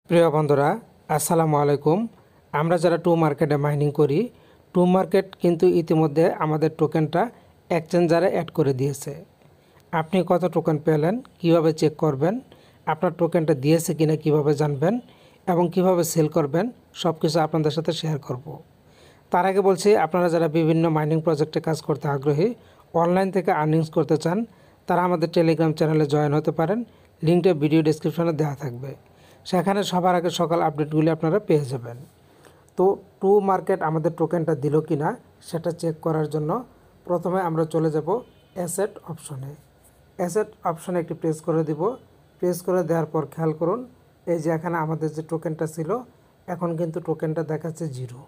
প্রিয় বন্ধুরা, আসসালামু আলাইকুম। আমরা যারা টু মার্কেটে মাইনিং করি, টু মার্কেট কিন্তু ইতিমধ্যে আমাদের টোকেনটা এক্সচেঞ্জারে অ্যাড করে দিয়েছে। আপনি কত টোকেন পেলেন, কিভাবে চেক করবেন, আপনার টোকেনটা দিয়েছে কিনা কিভাবে জানবেন এবং কিভাবে সেল করবেন, সব কিছু আপনাদের সাথে শেয়ার করব। তার আগে বলছি, আপনারা যারা বিভিন্ন মাইনিং প্রজেক্টে কাজ করতে আগ্রহী, অনলাইন থেকে আর্নিংস করতে চান, তারা আমাদের টেলিগ্রাম চ্যানেলে জয়েন হতে পারেন। লিঙ্কটা ভিডিও ডেসক্রিপশনে দেওয়া থাকবে। সেখানে সবার আগে সকাল আপডেটগুলি আপনারা পেয়ে যাবেন। তো টু মার্কেট আমাদের টোকেনটা দিল কি না সেটা চেক করার জন্য প্রথমে আমরা চলে যাব অ্যাসেট অপশনে। অ্যাসেট অপশনে একটি প্রেস করে দিব। প্রেস করে দেওয়ার পর খেয়াল করুন, এই যে এখানে আমাদের যে টোকেনটা ছিল, এখন কিন্তু টোকেনটা দেখাচ্ছে 0।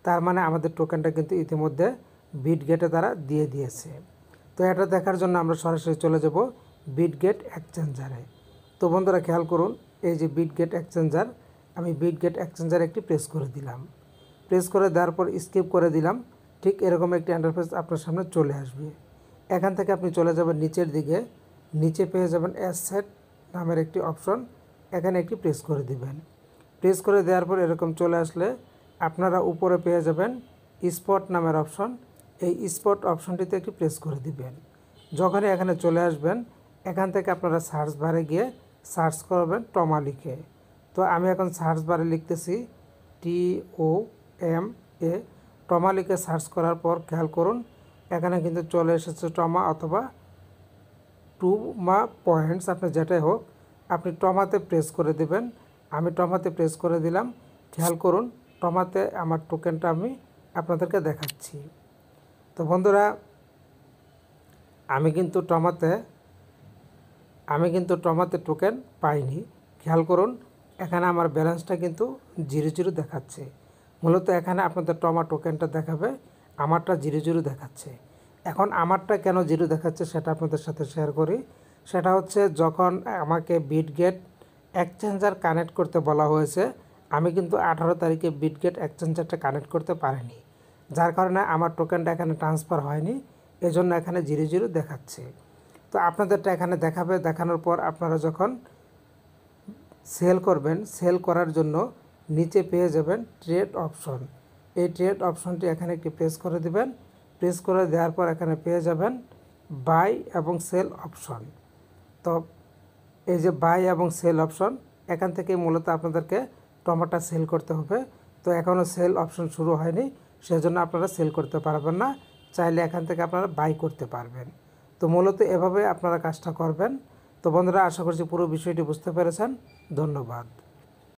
তার মানে আমাদের টোকেনটা কিন্তু ইতিমধ্যে বিটগেটে তারা দিয়ে দিয়েছে। তো এটা দেখার জন্য আমরা সরাসরি চলে যাব বিটগেট এক্সচেঞ্জারে। তো বন্ধুরা খেয়াল করুন, এই যে বিটগেট এক্সচেঞ্জার, আমি বিটগেট এক্সচেঞ্জার একটি প্রেস করে দিলাম। প্রেস করে দেওয়ার পর স্কিপ করে দিলাম। ঠিক এরকম একটি ইন্টারফেস আপনার সামনে চলে আসবে। এখান থেকে আপনি চলে যাবেন নিচের দিকে, নিচে পেয়ে যাবেন অ্যাসেট নামের একটি অপশন, এখানে একটি প্রেস করে দিবেন। প্রেস করে দেওয়ার পর এরকম চলে আসলে আপনারা উপরে পেয়ে যাবেন স্পট নামের অপশন। এই স্পট অপশনটিতে একটি প্রেস করে দিবেন। যখনই এখানে চলে আসবেন, এখান থেকে আপনারা সার্চ বারে গিয়ে সার্চ করবেন টমা লিখে। তো আমি এখন সার্চ বারে লিখতেছি TOMA। টমা লিখে সার্চ করার পর খেয়াল করুন, এখানে কিন্তু চলে এসেছে টমা অথবা টুমা পয়েন্টস, আপনি যেটাই হোক আপনি টমাতে প্রেস করে দেবেন। আমি টমাতে প্রেস করে দিলাম। খেয়াল করুন, টমাতে আমার টোকেনটা আমি আপনাদেরকে দেখাচ্ছি। তো বন্ধুরা, আমি কিন্তু টমাতে টোকেন পাইনি। খেয়াল করুন, এখানে আমার ব্যালেন্সটা কিন্তু 0 দেখাচ্ছে। মূলত এখানে আপনাদের টমা টোকেনটা দেখাবে, আমারটা 0 দেখাচ্ছে। এখন আমারটা কেন 0 দেখাচ্ছে সেটা আপনাদের সাথে শেয়ার করি। সেটা হচ্ছে, যখন আমাকে বিটগেট এক্সচেঞ্জার কানেক্ট করতে বলা হয়েছে, আমি কিন্তু 18 তারিখে বিটগেট এক্সচেঞ্জারটা কানেক্ট করতে পারিনি, যার কারণে আমার টোকেনটা এখানে ট্রান্সফার হয়নি। এজন্য এখানে 0 দেখাচ্ছে। তো আপনাদেরটা এখানে দেখাবে। দেখানোর পর আপনারা যখন সেল করবেন, সেল করার জন্য নিচে পেয়ে যাবেন ট্রেড অপশন। এই ট্রেড অপশনটি এখানে একটি প্রেস করে দিবেন। প্রেস করে দেওয়ার পর এখানে পেয়ে যাবেন বাই এবং সেল অপশন। তো এই যে বাই এবং সেল অপশন, এখান থেকে মূলত আপনাদেরকে টমাটা সেল করতে হবে। তো এখনও সেল অপশন শুরু হয়নি, সেজন্য আপনারা সেল করতে পারবেন না। চাইলে এখান থেকে আপনারা বাই করতে পারবেন। তো মূলত এভাবে আপনারা কাজটা করবেন। তো বন্ধুরা, আশা করছি পুরো বিষয়টি বুঝতে পেরেছেন। ধন্যবাদ।